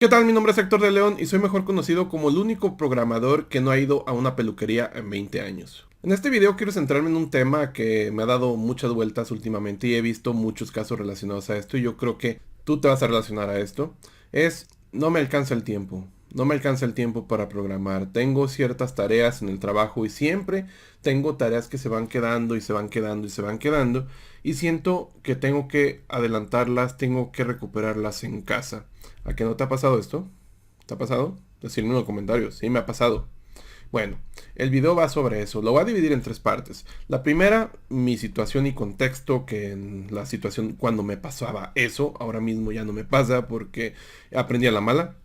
¿Qué tal? Mi nombre es Héctor de León y soy mejor conocido como el único programador que no ha ido a una peluquería en 20 años. En este video quiero centrarme en un tema que me ha dado muchas vueltas últimamente y he visto muchos casos relacionados a esto y yo creo que tú te vas a relacionar a esto. No me alcanza el tiempo. No me alcanza el tiempo para programar. Tengo ciertas tareas en el trabajo y siempre tengo tareas que se van quedando y se van quedando y se van quedando y siento que tengo que adelantarlas, tengo que recuperarlas en casa. ¿A qué no te ha pasado esto? ¿Te ha pasado? Decirme en los comentarios. Sí, me ha pasado. Bueno, el video va sobre eso. Lo voy a dividir en tres partes. La primera, mi situación y contexto, que en la situación cuando me pasaba eso, ahora mismo ya no me pasa porque aprendí a la mala.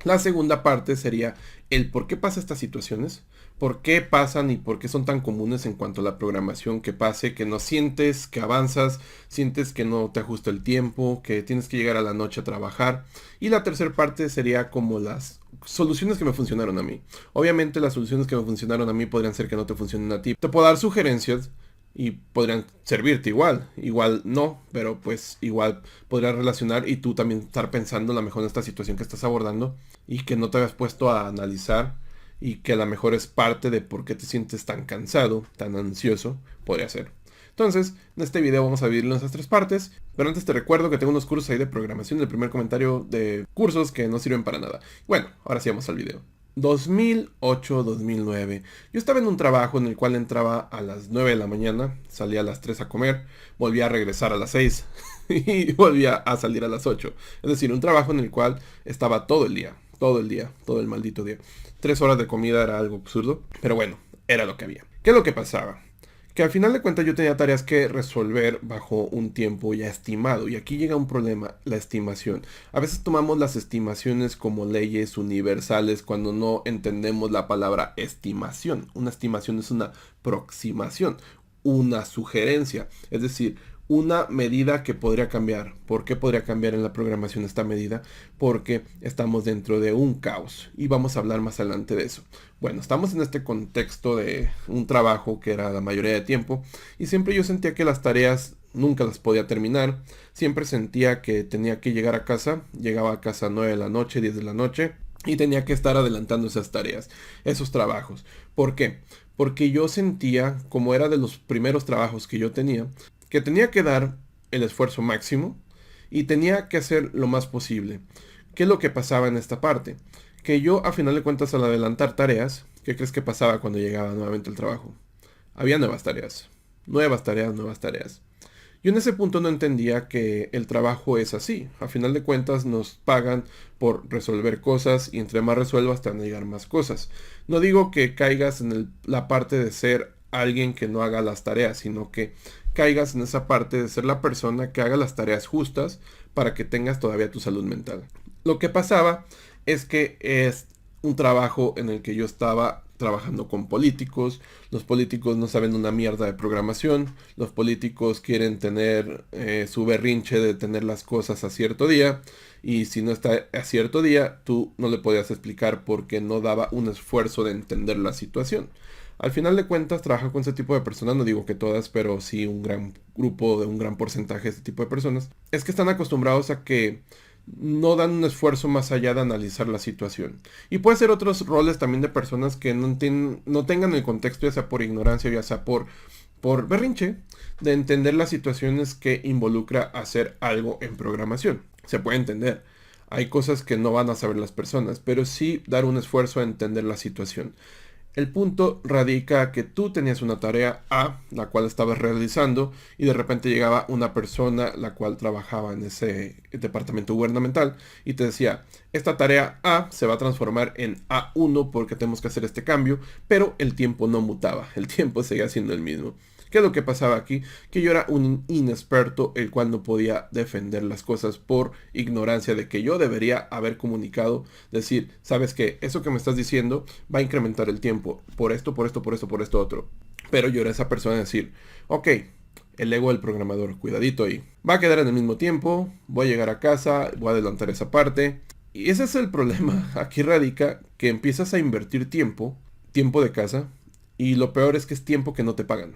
La segunda parte sería el por qué pasa estas situaciones, por qué pasan y por qué son tan comunes en cuanto a la programación que pase, que no sientes que avanzas, sientes que no te ajusta el tiempo, que tienes que llegar a la noche a trabajar. Y la tercera parte sería como las soluciones que me funcionaron a mí. Obviamente las soluciones que me funcionaron a mí podrían ser que no te funcionen a ti. Te puedo dar sugerencias y podrían servirte igual, igual no, pero pues igual podrías relacionar y tú también estar pensando a lo mejor en esta situación que estás abordando y que no te habías puesto a analizar y que a lo mejor es parte de por qué te sientes tan cansado, tan ansioso, podría ser. Entonces, en este video vamos a dividirlo en esas tres partes, pero antes te recuerdo que tengo unos cursos ahí de programación, el primer comentario de cursos que no sirven para nada. Bueno, ahora sí vamos al video. 2008-2009. Yo estaba en un trabajo en el cual entraba a las 9 de la mañana, salía a las 3 a comer, volvía a regresar a las 6 y volvía a salir a las 8. Es decir, un trabajo en el cual estaba todo el día, todo el día, todo el maldito día. 3 horas de comida era algo absurdo, pero bueno, era lo que había. ¿Qué es lo que pasaba? Que al final de cuentas yo tenía tareas que resolver bajo un tiempo ya estimado. Y aquí llega un problema, la estimación. A veces tomamos las estimaciones como leyes universales cuando no entendemos la palabra estimación. Una estimación es una aproximación, una sugerencia. Es decir, una medida que podría cambiar. ¿Por qué podría cambiar en la programación esta medida? Porque estamos dentro de un caos y vamos a hablar más adelante de eso. Bueno, estamos en este contexto de un trabajo que era la mayoría de tiempo y siempre yo sentía que las tareas nunca las podía terminar. Siempre sentía que tenía que llegar a casa, llegaba a casa a 9 de la noche, 10 de la noche y tenía que estar adelantando esas tareas, esos trabajos. ¿Por qué? Porque yo sentía, como era de los primeros trabajos que yo tenía, que tenía que dar el esfuerzo máximo y tenía que hacer lo más posible. ¿Qué es lo que pasaba en esta parte? Que yo a final de cuentas al adelantar tareas, ¿qué crees que pasaba cuando llegaba nuevamente al trabajo? Había nuevas tareas, nuevas tareas, nuevas tareas. Yo en ese punto no entendía que el trabajo es así. A final de cuentas nos pagan por resolver cosas y entre más resuelvas te van a llegar más cosas. No digo que caigas en la parte de ser alguien que no haga las tareas, sino que caigas en esa parte de ser la persona que haga las tareas justas para que tengas todavía tu salud mental. Lo que pasaba es que es un trabajo en el que yo estaba trabajando con políticos. Los políticos no saben una mierda de programación. Los políticos quieren tener su berrinche de tener las cosas a cierto día. Y si no está a cierto día, tú no le podías explicar porque no daba un esfuerzo de entender la situación. Al final de cuentas, trabajo con ese tipo de personas, no digo que todas, pero sí un gran grupo, de un gran porcentaje de este tipo de personas, es que están acostumbrados a que no dan un esfuerzo más allá de analizar la situación. Y puede ser otros roles también de personas que no tengan el contexto, ya sea por ignorancia, ya sea por berrinche, de entender las situaciones que involucra hacer algo en programación. Se puede entender. Hay cosas que no van a saber las personas, pero sí dar un esfuerzo a entender la situación. El punto radica que tú tenías una tarea A, la cual estabas realizando, y de repente llegaba una persona la cual trabajaba en ese departamento gubernamental y te decía, esta tarea A se va a transformar en A1 porque tenemos que hacer este cambio, pero el tiempo no mutaba, el tiempo seguía siendo el mismo. ¿Qué es lo que pasaba aquí? Que yo era un inexperto el cual no podía defender las cosas por ignorancia de que yo debería haber comunicado, decir, sabes que eso que me estás diciendo va a incrementar el tiempo por esto, por esto, por esto, por esto otro. Pero yo era esa persona de decir, ok, el ego del programador, cuidadito ahí. Va a quedar en el mismo tiempo, voy a llegar a casa, voy a adelantar esa parte. Y ese es el problema. Aquí radica que empiezas a invertir tiempo, tiempo de casa, y lo peor es que es tiempo que no te pagan.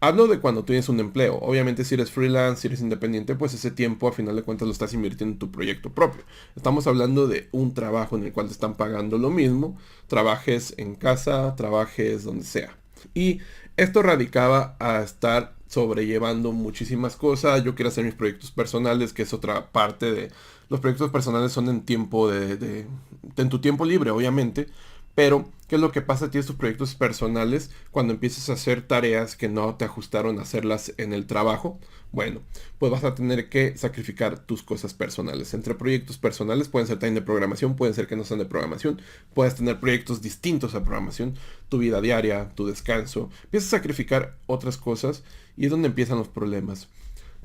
Hablo de cuando tienes un empleo. Obviamente si eres freelance, si eres independiente, pues ese tiempo a final de cuentas lo estás invirtiendo en tu proyecto propio. Estamos hablando de un trabajo en el cual te están pagando lo mismo, trabajes en casa, trabajes donde sea. Y esto radicaba a estar sobrellevando muchísimas cosas. Yo quiero hacer mis proyectos personales, que es otra parte de... Los proyectos personales son en tiempo en tu tiempo libre, obviamente. Pero, ¿qué es lo que pasa? Tienes tus proyectos personales cuando empiezas a hacer tareas que no te ajustaron a hacerlas en el trabajo. Bueno, pues vas a tener que sacrificar tus cosas personales. Entre proyectos personales pueden ser también de programación, pueden ser que no sean de programación. Puedes tener proyectos distintos a programación, tu vida diaria, tu descanso. Empiezas a sacrificar otras cosas y es donde empiezan los problemas.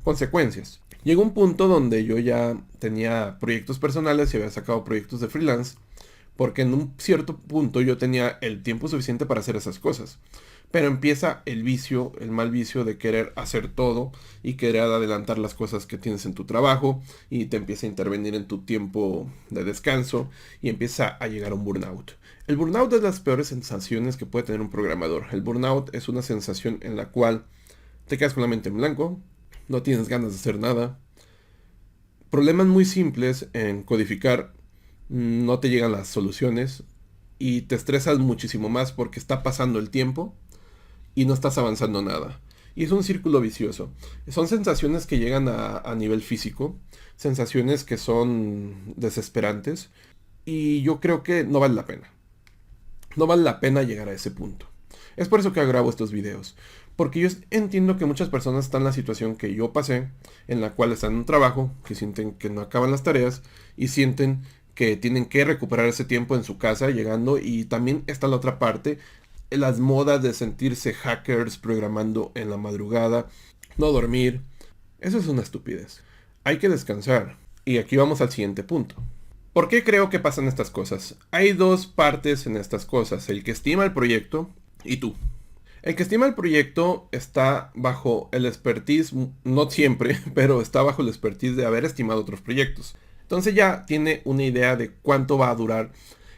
Consecuencias. Llegó un punto donde yo ya tenía proyectos personales y había sacado proyectos de freelance, porque en un cierto punto yo tenía el tiempo suficiente para hacer esas cosas. Pero empieza el vicio, el mal vicio de querer hacer todo y querer adelantar las cosas que tienes en tu trabajo y te empieza a intervenir en tu tiempo de descanso y empieza a llegar a un burnout. El burnout es las peores sensaciones que puede tener un programador. El burnout es una sensación en la cual te quedas con la mente en blanco, no tienes ganas de hacer nada. Problemas muy simples en codificar, no te llegan las soluciones y te estresas muchísimo más porque está pasando el tiempo y no estás avanzando nada. Y es un círculo vicioso. Son sensaciones que llegan a nivel físico, sensaciones que son desesperantes y yo creo que no vale la pena. No vale la pena llegar a ese punto. Es por eso que grabo estos videos. Porque yo entiendo que muchas personas están en la situación que yo pasé, en la cual están en un trabajo, que sienten que no acaban las tareas y sienten que tienen que recuperar ese tiempo en su casa llegando. Y también está la otra parte, las modas de sentirse hackers programando en la madrugada, no dormir. Eso es una estupidez. Hay que descansar. Y aquí vamos al siguiente punto. ¿Por qué creo que pasan estas cosas? Hay dos partes en estas cosas, el que estima el proyecto y tú. El que estima el proyecto está bajo el expertise, no siempre, pero está bajo el expertise de haber estimado otros proyectos. Entonces ya tiene una idea de cuánto va a durar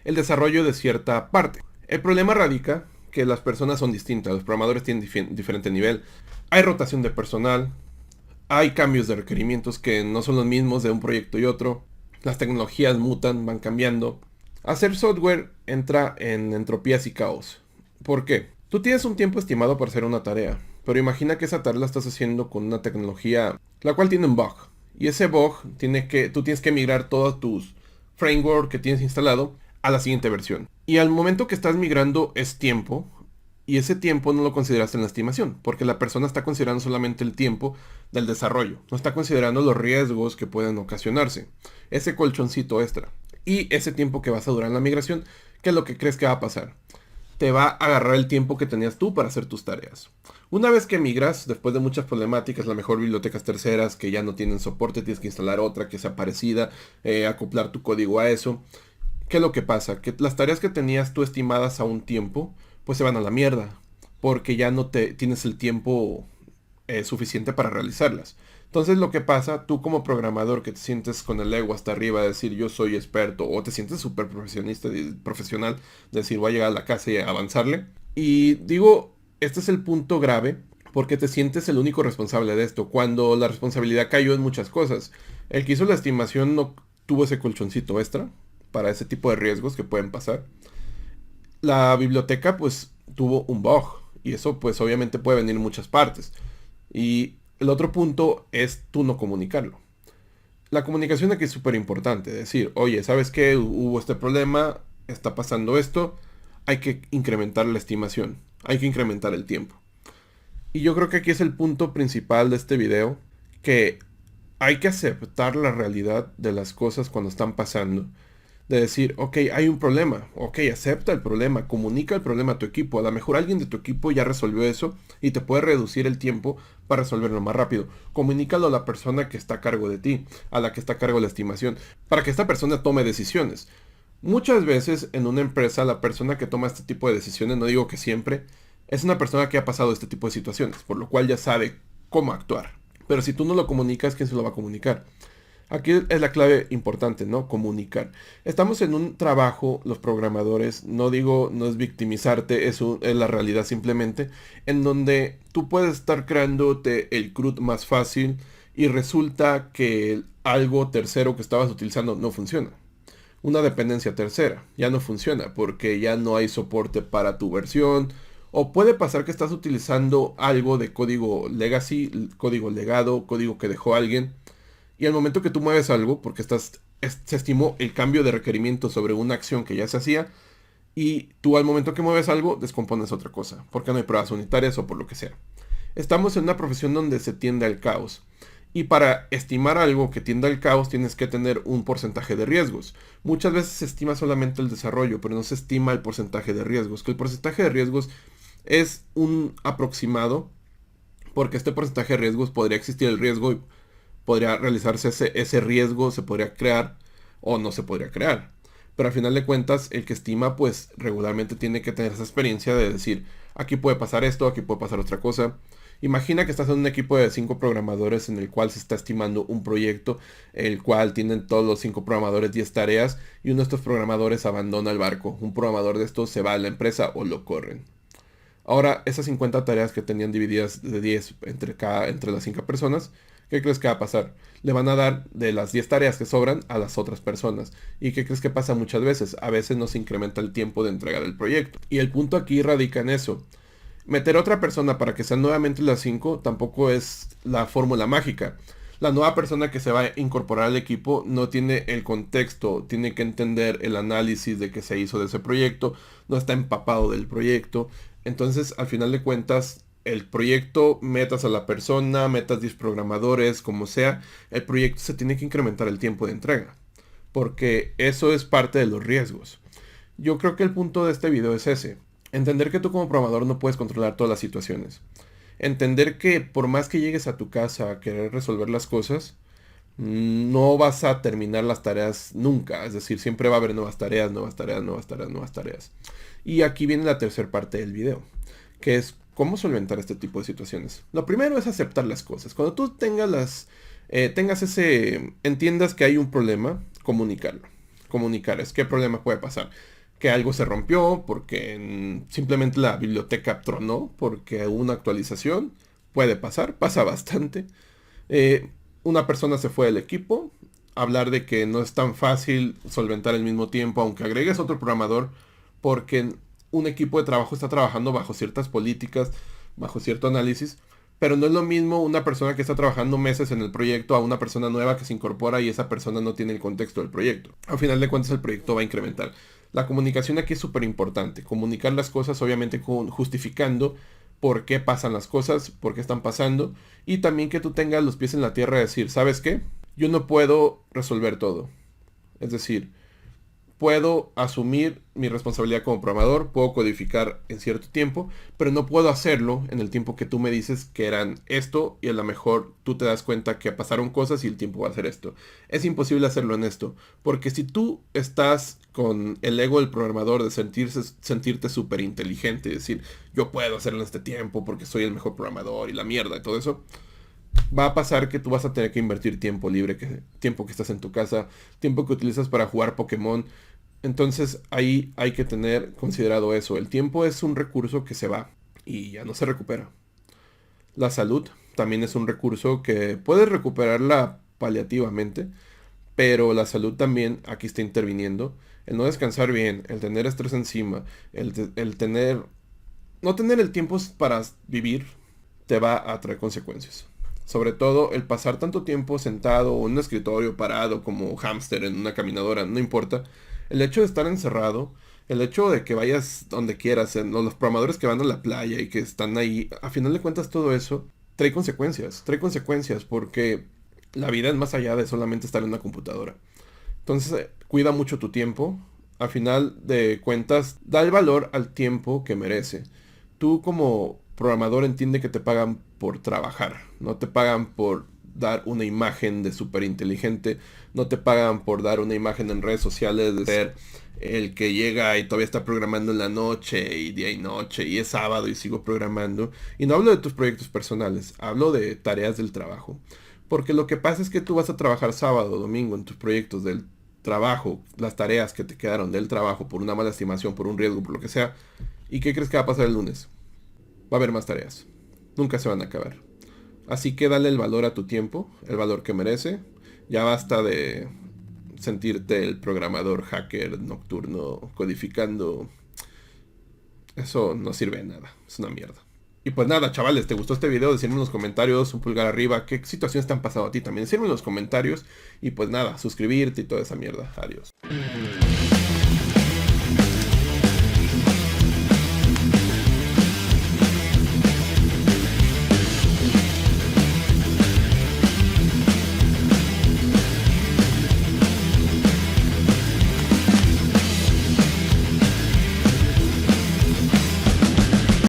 el desarrollo de cierta parte. El problema radica que las personas son distintas, los programadores tienen diferente nivel. Hay rotación de personal, hay cambios de requerimientos que no son los mismos de un proyecto y otro. Las tecnologías mutan, van cambiando. Hacer software entra en entropías y caos. ¿Por qué? Tú tienes un tiempo estimado para hacer una tarea, pero imagina que esa tarea la estás haciendo con una tecnología la cual tiene un bug. Y ese bug tú tienes que migrar todos tus framework que tienes instalado a la siguiente versión. Y al momento que estás migrando es tiempo, y ese tiempo no lo consideraste en la estimación, porque la persona está considerando solamente el tiempo del desarrollo, no está considerando los riesgos que pueden ocasionarse, ese colchoncito extra, y ese tiempo que vas a durar en la migración, ¿qué es lo que crees que va a pasar? Te va a agarrar el tiempo que tenías tú para hacer tus tareas. Una vez que migras, después de muchas problemáticas, la mejor bibliotecas terceras que ya no tienen soporte, tienes que instalar otra que sea parecida, acoplar tu código a eso. ¿Qué es lo que pasa? Que las tareas que tenías tú estimadas a un tiempo, pues se van a la mierda, porque ya no tienes el tiempo suficiente para realizarlas. Entonces lo que pasa, tú como programador que te sientes con el ego hasta arriba de decir yo soy experto o te sientes súper profesional de decir voy a llegar a la casa y a avanzarle. Y digo, este es el punto grave porque te sientes el único responsable de esto cuando la responsabilidad cayó en muchas cosas. El que hizo la estimación no tuvo ese colchoncito extra para ese tipo de riesgos que pueden pasar. La biblioteca pues tuvo un bug y eso pues obviamente puede venir en muchas partes. Y el otro punto es tú no comunicarlo. La comunicación aquí es súper importante. Decir, oye, ¿sabes qué? Hubo este problema, está pasando esto. Hay que incrementar la estimación. Hay que incrementar el tiempo. Y yo creo que aquí es el punto principal de este video. Que hay que aceptar la realidad de las cosas cuando están pasando. De decir, ok, hay un problema, ok, acepta el problema, comunica el problema a tu equipo. A lo mejor alguien de tu equipo ya resolvió eso y te puede reducir el tiempo para resolverlo más rápido. Comunícalo a la persona que está a cargo de ti, a la que está a cargo de la estimación, para que esta persona tome decisiones. Muchas veces en una empresa la persona que toma este tipo de decisiones, no digo que siempre, es una persona que ha pasado este tipo de situaciones, por lo cual ya sabe cómo actuar. Pero si tú no lo comunicas, ¿quién se lo va a comunicar? Aquí es la clave importante, ¿no? Comunicar. Estamos en un trabajo, los programadores, no digo, no es victimizarte, es la realidad simplemente, en donde tú puedes estar creándote el CRUD más fácil y resulta que algo tercero que estabas utilizando no funciona. Una dependencia tercera ya no funciona porque ya no hay soporte para tu versión. O puede pasar que estás utilizando algo de código legacy, código legado, código que dejó alguien y al momento que tú mueves algo, porque se estimó el cambio de requerimiento sobre una acción que ya se hacía, y tú al momento que mueves algo, descompones otra cosa, porque no hay pruebas unitarias o por lo que sea. Estamos en una profesión donde se tiende al caos. Y para estimar algo que tienda al caos tienes que tener un porcentaje de riesgos. Muchas veces se estima solamente el desarrollo, pero no se estima el porcentaje de riesgos. Que el porcentaje de riesgos es un aproximado, porque este porcentaje de riesgos podría existir el riesgo y podría realizarse ese riesgo, se podría crear o no se podría crear. Pero al final de cuentas, el que estima, pues regularmente tiene que tener esa experiencia de decir, aquí puede pasar esto, aquí puede pasar otra cosa. Imagina que estás en un equipo de 5 programadores en el cual se está estimando un proyecto, el cual tienen todos los 5 programadores 10 tareas y uno de estos programadores abandona el barco. Un programador de estos se va a la empresa o lo corren. Ahora, esas 50 tareas que tenían divididas de 10 entre las 5 personas, ¿qué crees que va a pasar? Le van a dar de las 10 tareas que sobran a las otras personas. ¿Y qué crees que pasa muchas veces? A veces no se incrementa el tiempo de entrega del proyecto. Y el punto aquí radica en eso. Meter a otra persona para que sean nuevamente las 5 tampoco es la fórmula mágica. La nueva persona que se va a incorporar al equipo no tiene el contexto, tiene que entender el análisis de que se hizo de ese proyecto, no está empapado del proyecto. Entonces, al final de cuentas, el proyecto, metas a la persona, metas 10 programadores, como sea, el proyecto se tiene que incrementar el tiempo de entrega, porque eso es parte de los riesgos. Yo creo que el punto de este video es ese, entender que tú como programador no puedes controlar todas las situaciones. Entender que por más que llegues a tu casa a querer resolver las cosas, no vas a terminar las tareas nunca. Es decir, siempre va a haber nuevas tareas, nuevas tareas, nuevas tareas, nuevas tareas. Y aquí viene la tercera parte del video, que es cómo solventar este tipo de situaciones. Lo primero es aceptar las cosas. Cuando tú entiendas que hay un problema, comunicarlo. Comunicar es qué problema puede pasar. Que algo se rompió porque simplemente la biblioteca tronó porque hubo una actualización. Puede pasar, pasa bastante. Una persona se fue del equipo. Hablar de que no es tan fácil solventar al mismo tiempo, aunque agregues otro programador, porque un equipo de trabajo está trabajando bajo ciertas políticas, bajo cierto análisis, pero no es lo mismo una persona que está trabajando meses en el proyecto a una persona nueva que se incorpora y esa persona no tiene el contexto del proyecto. Al final de cuentas el proyecto va a incrementar. La comunicación aquí es súper importante. Comunicar las cosas obviamente justificando por qué pasan las cosas, por qué están pasando y también que tú tengas los pies en la tierra y decir, ¿sabes qué? Yo no puedo resolver todo. Es decir, puedo asumir mi responsabilidad como programador, puedo codificar en cierto tiempo, pero no puedo hacerlo en el tiempo que tú me dices que eran esto y a lo mejor tú te das cuenta que pasaron cosas y el tiempo va a ser esto. Es imposible hacerlo en esto, porque si tú estás con el ego del programador de sentirte súper inteligente, decir yo puedo hacerlo en este tiempo porque soy el mejor programador y la mierda y todo eso, va a pasar que tú vas a tener que invertir tiempo libre, tiempo que estás en tu casa, tiempo que utilizas para jugar Pokémon. Entonces ahí hay que tener considerado eso. El tiempo es un recurso que se va y ya no se recupera. La salud también es un recurso que puedes recuperarla paliativamente, pero la salud también aquí está interviniendo. El no descansar bien, el tener estrés encima, no tener el tiempo para vivir, te va a traer consecuencias. Sobre todo el pasar tanto tiempo sentado o en un escritorio parado como hámster en una caminadora, no importa. El hecho de estar encerrado, el hecho de que vayas donde quieras, los programadores que van a la playa y que están ahí, a final de cuentas todo eso trae consecuencias porque la vida es más allá de solamente estar en una computadora. Entonces, cuida mucho tu tiempo. A final de cuentas, da el valor al tiempo que merece. Tú como programador entiende que te pagan por trabajar, no te pagan por dar una imagen de súper inteligente, no te pagan por dar una imagen en redes sociales de ser el que llega y todavía está programando en la noche y día y noche y es sábado y sigo programando. Y no hablo de tus proyectos personales, hablo de tareas del trabajo. Porque lo que pasa es que tú vas a trabajar sábado o domingo en tus proyectos del trabajo, las tareas que te quedaron del trabajo por una mala estimación, por un riesgo, por lo que sea. ¿Y qué crees que va a pasar el lunes? Va a haber más tareas. Nunca se van a acabar. Así que dale el valor a tu tiempo, el valor que merece. Ya basta de sentirte el programador hacker nocturno codificando. Eso no sirve de nada. Es una mierda. Y pues nada, chavales, ¿te gustó este video? Decidme en los comentarios, un pulgar arriba, qué situaciones te han pasado a ti también. Decidme en los comentarios. Y pues nada, suscribirte y toda esa mierda. Adiós.